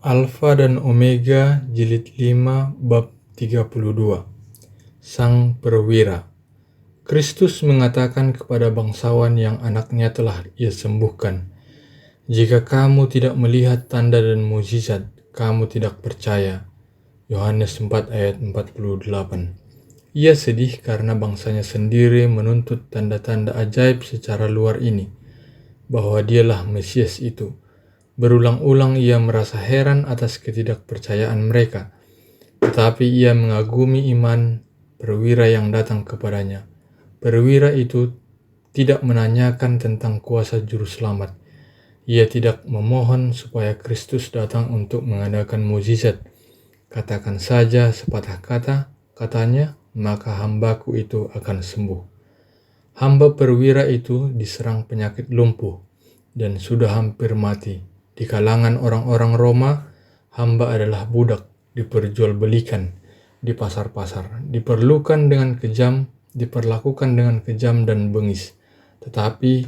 Alfa dan Omega Jilid 5 Bab 32. Sang Perwira. Kristus mengatakan kepada bangsawan yang anaknya telah ia sembuhkan, "Jika kamu tidak melihat tanda dan mukjizat, kamu tidak percaya." Yohanes 4 ayat 48. Ia sedih karena bangsanya sendiri menuntut tanda-tanda ajaib secara luar ini, bahwa dialah Mesias itu. Berulang-ulang ia merasa heran atas ketidakpercayaan mereka, tetapi ia mengagumi iman perwira yang datang kepadanya. Perwira itu tidak menanyakan tentang kuasa juru selamat. Ia tidak memohon supaya Kristus datang untuk mengadakan mukjizat. "Katakan saja sepatah kata," katanya, "maka hambaku itu akan sembuh." Hamba perwira itu diserang penyakit lumpuh dan sudah hampir mati. Di kalangan orang-orang Roma, hamba adalah budak, diperjualbelikan di pasar-pasar, diperlakukan dengan kejam dan bengis. Tetapi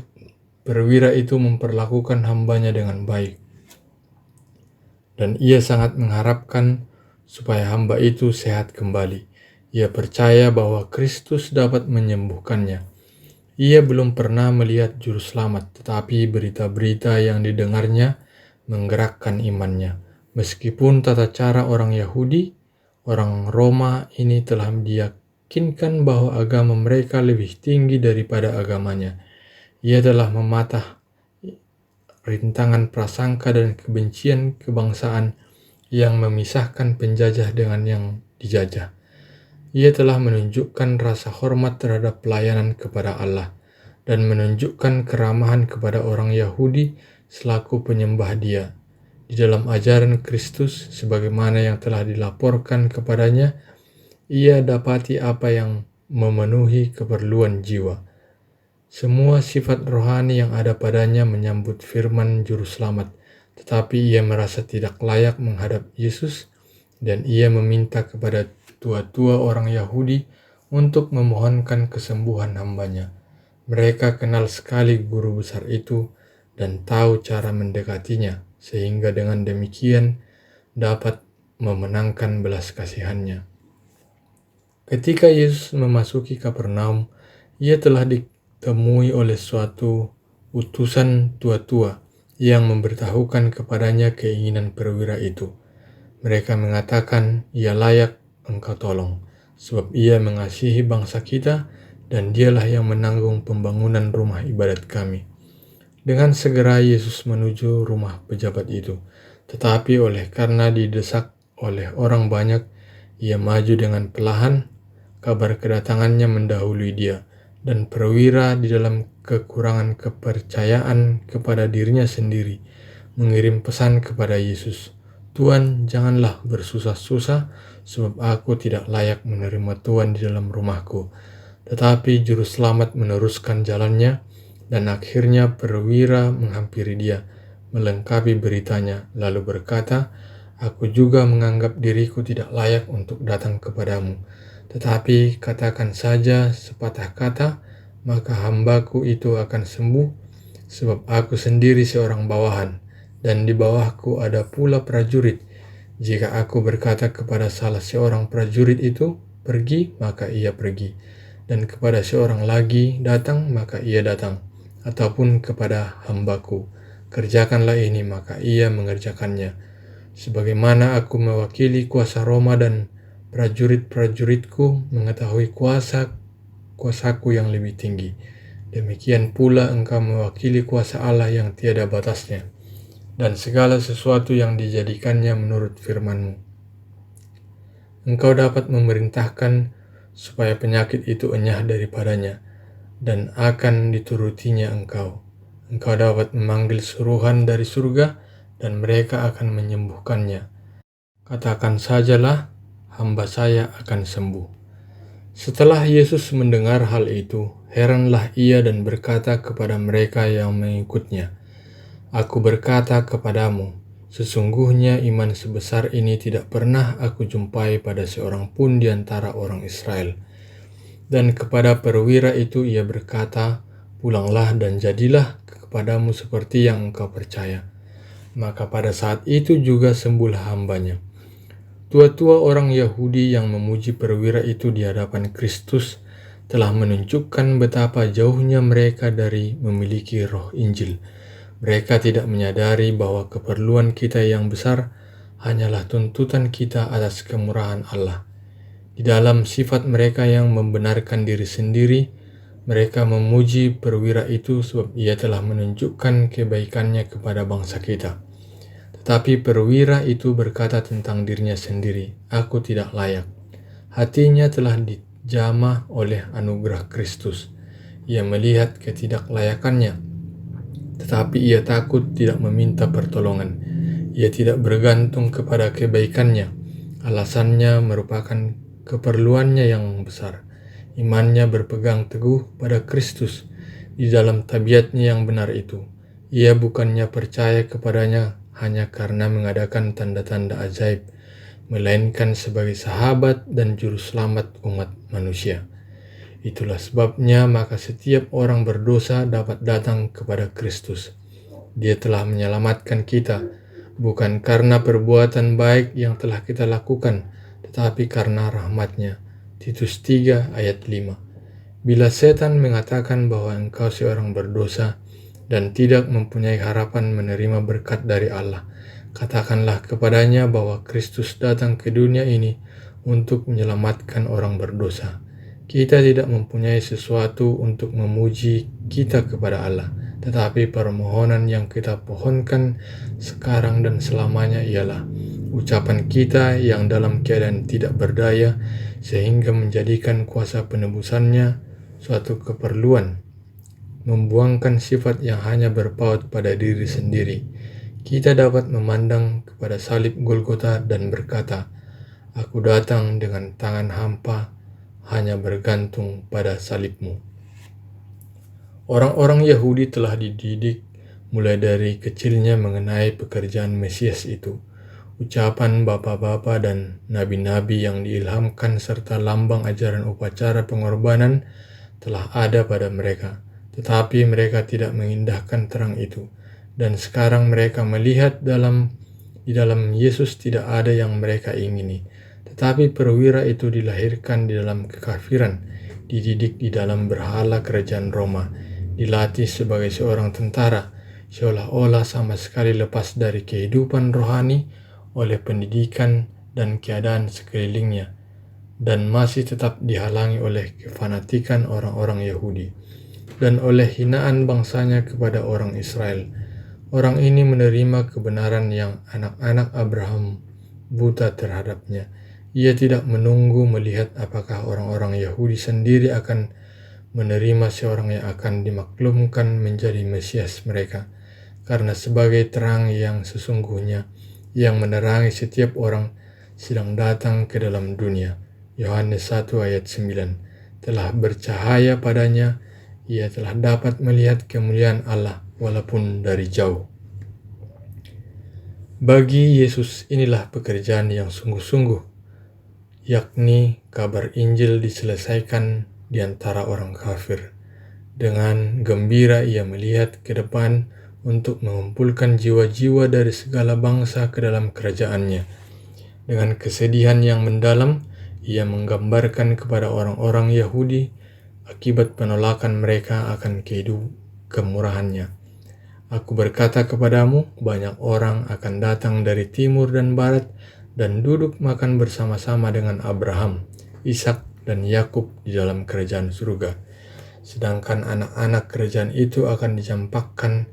perwira itu memperlakukan hambanya dengan baik. Dan ia sangat mengharapkan supaya hamba itu sehat kembali. Ia percaya bahwa Kristus dapat menyembuhkannya. Ia belum pernah melihat juru selamat, tetapi berita-berita yang didengarnya menggerakkan imannya. Meskipun tata cara orang Yahudi, orang Roma ini telah diyakinkan bahwa agama mereka lebih tinggi daripada agamanya. Ia telah mematah rintangan prasangka dan kebencian kebangsaan yang memisahkan penjajah dengan yang dijajah. Ia telah menunjukkan rasa hormat terhadap pelayanan kepada Allah dan menunjukkan keramahan kepada orang Yahudi selaku penyembah Dia. Di dalam ajaran Kristus, sebagaimana yang telah dilaporkan kepadanya, ia dapati apa yang memenuhi keperluan jiwa. Semua sifat rohani yang ada padanya menyambut firman Juru Selamat, tetapi ia merasa tidak layak menghadap Yesus, dan ia meminta kepada tua-tua orang Yahudi untuk memohonkan kesembuhan hambanya. Mereka kenal sekali guru besar itu dan tahu cara mendekatinya, sehingga dengan demikian dapat memenangkan belas kasihannya. Ketika Yesus memasuki Kapernaum, ia telah ditemui oleh suatu utusan tua-tua yang memberitahukan kepadanya keinginan perwira itu. Mereka mengatakan, "Ia layak engkau tolong, sebab ia mengasihi bangsa kita, dan dialah yang menanggung pembangunan rumah ibadat kami." Dengan segera Yesus menuju rumah pejabat itu, tetapi karena didesak oleh orang banyak, ia maju dengan perlahan. Kabar kedatangannya mendahului dia, dan perwira di dalam kekurangan kepercayaan kepada dirinya sendiri mengirim pesan kepada Yesus, "Tuan, janganlah bersusah-susah, sebab aku tidak layak menerima Tuan di dalam rumahku." Tetapi juru selamat meneruskan jalannya, dan akhirnya perwira menghampiri dia, melengkapi beritanya, lalu berkata, "Aku juga menganggap diriku tidak layak untuk datang kepadamu. Tetapi katakan saja sepatah kata, maka hambaku itu akan sembuh, sebab aku sendiri seorang bawahan, dan di bawahku ada pula prajurit. Jika aku berkata kepada salah seorang prajurit itu, 'Pergi,' maka ia pergi, dan kepada seorang lagi, 'Datang,' maka ia datang, ataupun kepada hambaku, 'Kerjakanlah ini,' maka ia mengerjakannya. Sebagaimana aku mewakili kuasa Roma dan prajurit-prajuritku mengetahui kuasaku yang lebih tinggi, demikian pula engkau mewakili kuasa Allah yang tiada batasnya, dan segala sesuatu yang dijadikannya menurut firman-Mu. Engkau dapat memerintahkan supaya penyakit itu enyah daripadanya, dan akan diturutinya engkau. Engkau dapat memanggil suruhan dari surga, dan mereka akan menyembuhkannya. Katakan sajalah, hamba saya akan sembuh." Setelah Yesus mendengar hal itu, heranlah ia dan berkata kepada mereka yang mengikutnya, "Aku berkata kepadamu, sesungguhnya iman sebesar ini tidak pernah aku jumpai pada seorang pun di antara orang Israel." Dan kepada perwira itu ia berkata, "Pulanglah dan jadilah kepadamu seperti yang engkau percaya." maka pada saat itu juga sembuhlah hambanya. Tua-tua orang Yahudi yang memuji perwira itu di hadapan Kristus telah menunjukkan betapa jauhnya mereka dari memiliki roh Injil. Mereka tidak menyadari bahwa keperluan kita yang besar hanyalah tuntutan kita atas kemurahan Allah. Di dalam sifat mereka yang membenarkan diri sendiri, mereka memuji perwira itu sebab ia telah menunjukkan kebaikannya kepada bangsa kita. Tetapi perwira itu berkata tentang dirinya sendiri, "Aku tidak layak." Hatinya telah dijamah oleh anugerah Kristus. Ia melihat ketidaklayakannya, tetapi ia takut tidak meminta pertolongan. Ia tidak bergantung kepada kebaikannya. Alasannya merupakan keperluannya yang besar. Imannya berpegang teguh pada Kristus di dalam tabiatnya yang benar itu. Ia bukannya percaya kepadanya hanya karena mengadakan tanda-tanda ajaib, melainkan sebagai sahabat dan juru selamat umat manusia. Itulah sebabnya maka setiap orang berdosa dapat datang kepada Kristus. Dia telah menyelamatkan kita, bukan karena perbuatan baik yang telah kita lakukan, tetapi karena rahmat-Nya. Titus 3 ayat 5. Bila setan mengatakan bahwa engkau seorang berdosa dan tidak mempunyai harapan menerima berkat dari Allah, katakanlah kepadanya bahwa Kristus datang ke dunia ini untuk menyelamatkan orang berdosa. Kita tidak mempunyai sesuatu untuk memuji kita kepada Allah, tetapi permohonan yang kita pohonkan sekarang dan selamanya ialah ucapan kita yang dalam keadaan tidak berdaya, sehingga menjadikan kuasa penebusannya suatu keperluan, membuangkan sifat yang hanya berpaut pada diri sendiri. Kita dapat memandang kepada salib Golgota dan berkata, "Aku datang dengan tangan hampa, hanya bergantung pada salib-Mu." Orang-orang Yahudi telah dididik mulai dari kecilnya mengenai pekerjaan Mesias itu. Ucapan bapa-bapa dan nabi-nabi yang diilhamkan serta lambang ajaran upacara pengorbanan telah ada pada mereka. Tetapi mereka tidak mengindahkan terang itu. Dan sekarang mereka melihat di dalam Yesus tidak ada yang mereka ingini. Tetapi perwira itu dilahirkan di dalam kekafiran, dididik di dalam berhala kerajaan Roma, dilatih sebagai seorang tentara, seolah-olah sama sekali lepas dari kehidupan rohani oleh pendidikan dan keadaan sekelilingnya, dan masih tetap dihalangi oleh kefanatikan orang-orang Yahudi dan oleh hinaan bangsanya kepada orang Israel. Orang ini menerima kebenaran yang anak-anak Abraham buta terhadapnya. Ia tidak menunggu melihat apakah orang-orang Yahudi sendiri akan menerima seorang yang akan dimaklumkan menjadi Mesias mereka, karena sebagai terang yang sesungguhnya yang menerangi setiap orang sedang datang ke dalam dunia. Yohanes 1 ayat 9. Telah bercahaya padanya, ia telah dapat melihat kemuliaan Allah walaupun dari jauh. Bagi Yesus inilah pekerjaan yang sungguh-sungguh, yakni kabar Injil diselesaikan di antara orang kafir. Dengan gembira ia melihat ke depan untuk mengumpulkan jiwa-jiwa dari segala bangsa ke dalam kerajaannya. Dengan kesedihan yang mendalam, ia menggambarkan kepada orang-orang Yahudi akibat penolakan mereka akan kemurahannya. Aku berkata kepadamu, banyak orang akan datang dari timur dan barat dan duduk makan bersama-sama dengan Abraham, Ishak, dan Yakub di dalam kerajaan surga. Sedangkan anak-anak kerajaan itu akan dicampakkan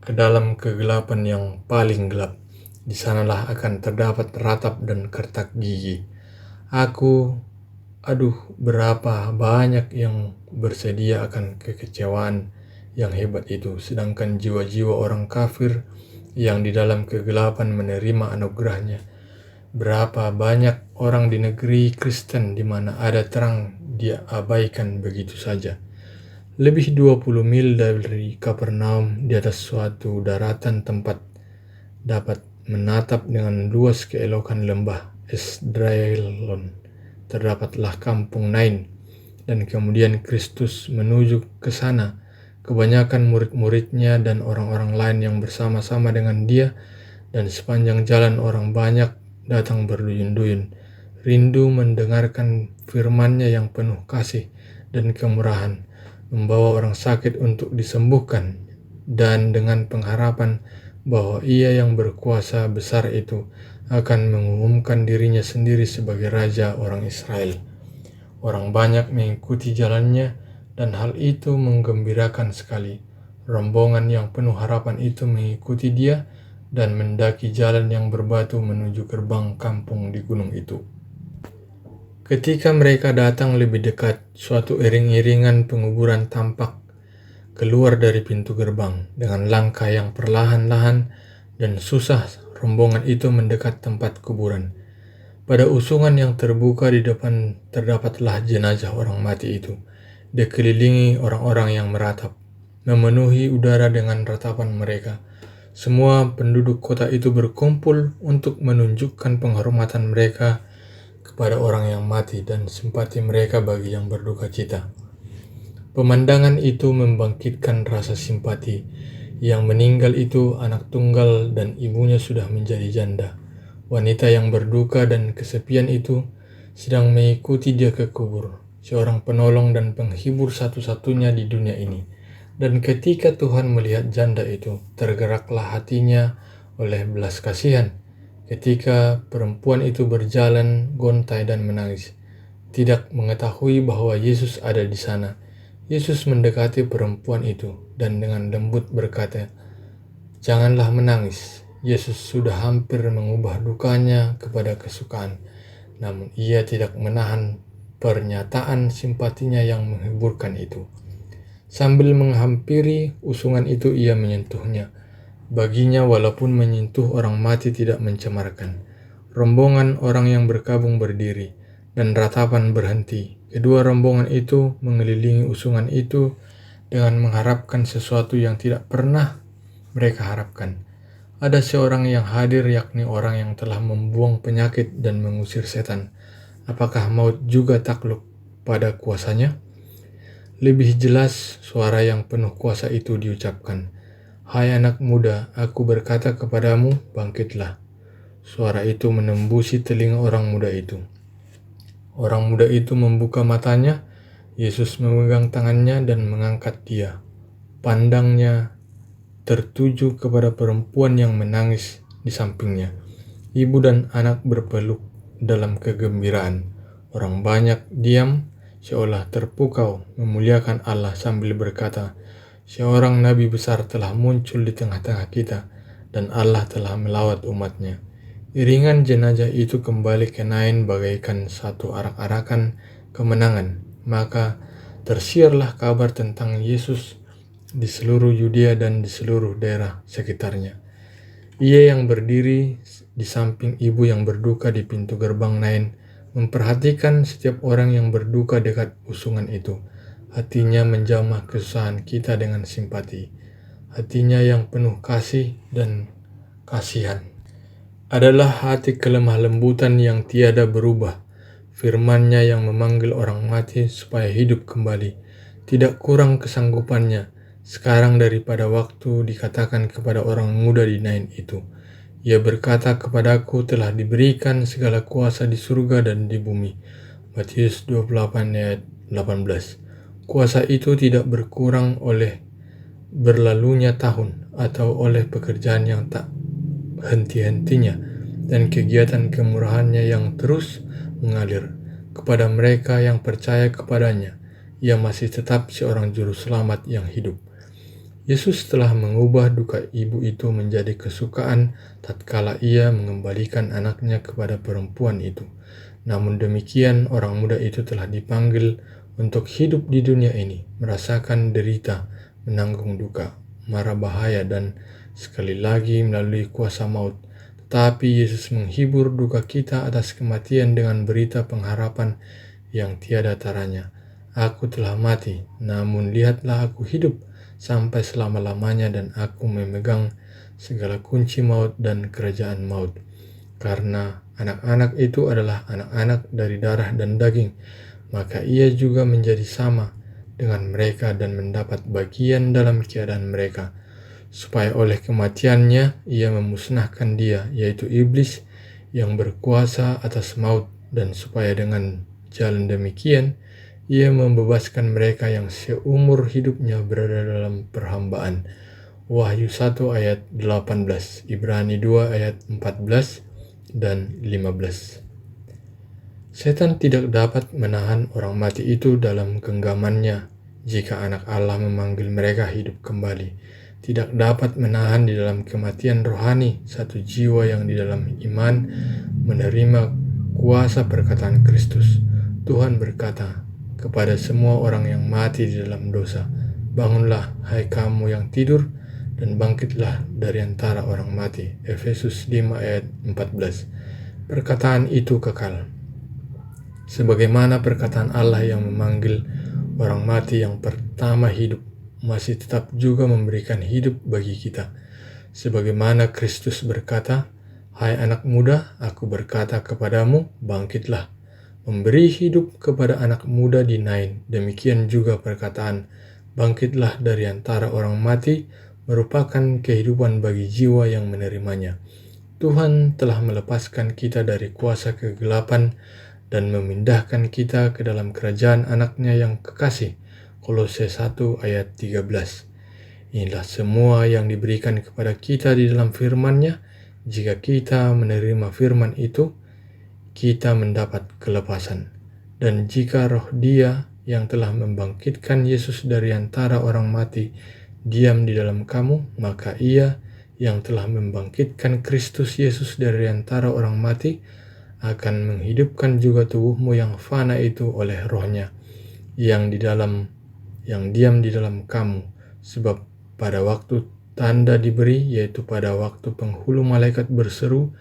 ke dalam kegelapan yang paling gelap. Di sanalah akan terdapat ratap dan kertak gigi. Berapa banyak yang bersedia akan kekecewaan yang hebat itu, sedangkan jiwa-jiwa orang kafir yang di dalam kegelapan menerima anugerahnya. Berapa banyak orang di negeri Kristen di mana ada terang dia abaikan begitu saja. Lebih 20 mil dari Kapernaum, di atas suatu daratan tempat dapat menatap dengan luas keelokan lembah Esdraelon, terdapatlah kampung Nain, dan kemudian Kristus menuju ke sana kebanyakan murid-muridnya dan orang-orang lain yang bersama-sama dengan dia, dan sepanjang jalan orang banyak datang berduyun-duyun, rindu mendengarkan firman-Nya yang penuh kasih dan kemurahan, membawa orang sakit untuk disembuhkan, dan dengan pengharapan bahwa Ia yang berkuasa besar itu akan mengumumkan dirinya sendiri sebagai Raja orang Israel. Orang banyak mengikuti jalannya, dan hal itu menggembirakan sekali. Rombongan yang penuh harapan itu mengikuti dia dan mendaki jalan yang berbatu menuju gerbang kampung di gunung itu. Ketika mereka datang lebih dekat, suatu iring-iringan penguburan tampak keluar dari pintu gerbang. Dengan langkah yang perlahan-lahan dan susah, rombongan itu mendekat tempat kuburan. Pada usungan yang terbuka di depan terdapatlah jenazah orang mati itu, dikelilingi orang-orang yang meratap, memenuhi udara dengan ratapan mereka. Semua penduduk kota itu berkumpul untuk menunjukkan penghormatan mereka kepada orang yang mati dan simpati mereka bagi yang berduka cita. Pemandangan itu membangkitkan rasa simpati. Yang meninggal itu anak tunggal dan ibunya sudah menjadi janda. Wanita yang berduka dan kesepian itu sedang mengikuti dia ke kubur, seorang penolong dan penghibur satu-satunya di dunia ini. Dan ketika Tuhan melihat janda itu, tergeraklah hatinya oleh belas kasihan. Ketika perempuan itu berjalan gontai dan menangis, tidak mengetahui bahwa Yesus ada di sana. Yesus mendekati perempuan itu dan dengan lembut berkata, "Janganlah menangis." Yesus sudah hampir mengubah dukanya kepada kesukaan, namun ia tidak menahan pernyataan simpatinya yang menghiburkan itu. Sambil menghampiri usungan itu, ia menyentuhnya. Baginya, walaupun menyentuh orang mati tidak mencemarkan. Rombongan orang yang berkabung berdiri, dan ratapan berhenti. Kedua rombongan itu mengelilingi usungan itu dengan mengharapkan sesuatu yang tidak pernah mereka harapkan. Ada seorang yang hadir, yakni orang yang telah membuang penyakit dan mengusir setan. Apakah maut juga takluk pada kuasanya? Lebih jelas, suara yang penuh kuasa itu diucapkan, "Hai anak muda, aku berkata kepadamu, bangkitlah." Suara itu menembusi telinga orang muda itu. Orang muda itu membuka matanya. Yesus memegang tangannya dan mengangkat dia. Pandangnya tertuju kepada perempuan yang menangis di sampingnya. Ibu dan anak berpeluk dalam kegembiraan. Orang banyak diam, seolah terpukau, memuliakan Allah sambil berkata, "Seorang nabi besar telah muncul di tengah-tengah kita, dan Allah telah melawat umat-Nya." Iringan jenazah itu kembali ke Nain bagaikan satu arak-arakan kemenangan. Maka tersiarlah kabar tentang Yesus di seluruh Yudea dan di seluruh daerah sekitarnya. Ia yang berdiri di samping ibu yang berduka di pintu gerbang Nain memperhatikan setiap orang yang berduka dekat usungan itu. Hatinya menjamah kesusahan kita dengan simpati. Hatinya yang penuh kasih dan kasihan adalah hati kelemah lembutan yang tiada berubah. Firman-Nya yang memanggil orang mati supaya hidup kembali. Tidak kurang kesanggupannya sekarang daripada waktu dikatakan kepada orang muda di Nain itu. Ia berkata kepadaku, telah diberikan segala kuasa di surga dan di bumi. Matius 28 ayat 18. Kuasa itu tidak berkurang oleh berlalunya tahun atau oleh pekerjaan yang tak henti-hentinya dan kegiatan kemurahan-Nya yang terus mengalir kepada mereka yang percaya kepadanya. Ia masih tetap seorang juru selamat yang hidup. Yesus telah mengubah duka ibu itu menjadi kesukaan tatkala ia mengembalikan anaknya kepada perempuan itu. Namun demikian, orang muda itu telah dipanggil untuk hidup di dunia ini, merasakan derita, menanggung duka, mara bahaya, dan sekali lagi melalui kuasa maut. Tetapi Yesus menghibur duka kita atas kematian dengan berita pengharapan yang tiada taranya. Aku telah mati, namun lihatlah aku hidup sampai selama-lamanya, dan aku memegang segala kunci maut dan kerajaan maut. Karena anak-anak itu adalah anak-anak dari darah dan daging, maka ia juga menjadi sama dengan mereka dan mendapat bagian dalam keadaan mereka, supaya oleh kematiannya ia memusnahkan dia, yaitu iblis yang berkuasa atas maut, dan supaya dengan jalan demikian ia membebaskan mereka yang seumur hidupnya berada dalam perhambaan. Wahyu 1 ayat 18, Ibrani 2 ayat 14 dan 15. Setan tidak dapat menahan orang mati itu dalam genggamannya jika anak Allah memanggil mereka hidup kembali. Tidak dapat menahan di dalam kematian rohani satu jiwa yang di dalam iman menerima kuasa perkataan Kristus. Tuhan berkata kepada semua orang yang mati di dalam dosa, "Bangunlah, hai kamu yang tidur, dan bangkitlah dari antara orang mati." Efesus 5 ayat 14. Perkataan itu kekal. Sebagaimana perkataan Allah yang memanggil orang mati yang pertama hidup, masih tetap juga memberikan hidup bagi kita. Sebagaimana Kristus berkata, "Hai anak muda, aku berkata kepadamu, bangkitlah." Memberi hidup kepada anak muda di Nain. Demikian juga perkataan, "Bangkitlah dari antara orang mati," merupakan kehidupan bagi jiwa yang menerimanya. Tuhan telah melepaskan kita dari kuasa kegelapan dan memindahkan kita ke dalam kerajaan anaknya yang kekasih. Kolose 1 ayat 13. Inilah semua yang diberikan kepada kita di dalam firman-Nya. Jika kita menerima firman itu, kita mendapat kelepasan. Dan jika roh Dia yang telah membangkitkan Yesus dari antara orang mati diam di dalam kamu, maka Ia yang telah membangkitkan Kristus Yesus dari antara orang mati akan menghidupkan juga tubuhmu yang fana itu oleh rohnya yang diam di dalam kamu. Sebab pada waktu tanda diberi, yaitu pada waktu penghulu malaikat berseru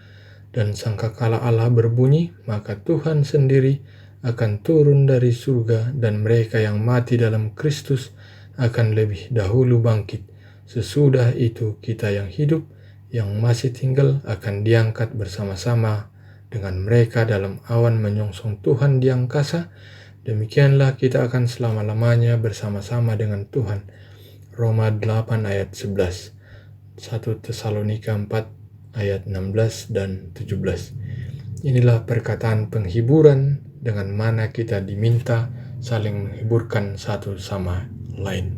dan sangkakala Allah berbunyi, maka Tuhan sendiri akan turun dari surga, dan mereka yang mati dalam Kristus akan lebih dahulu bangkit. Sesudah itu kita yang hidup, yang masih tinggal, akan diangkat bersama-sama dengan mereka dalam awan menyongsong Tuhan di angkasa. Demikianlah kita akan selama-lamanya bersama-sama dengan Tuhan. Roma 8 ayat 11, 1 Tesalonika 4 ayat 16 dan 17. Inilah perkataan penghiburan dengan mana kita diminta saling menghiburkan satu sama lain.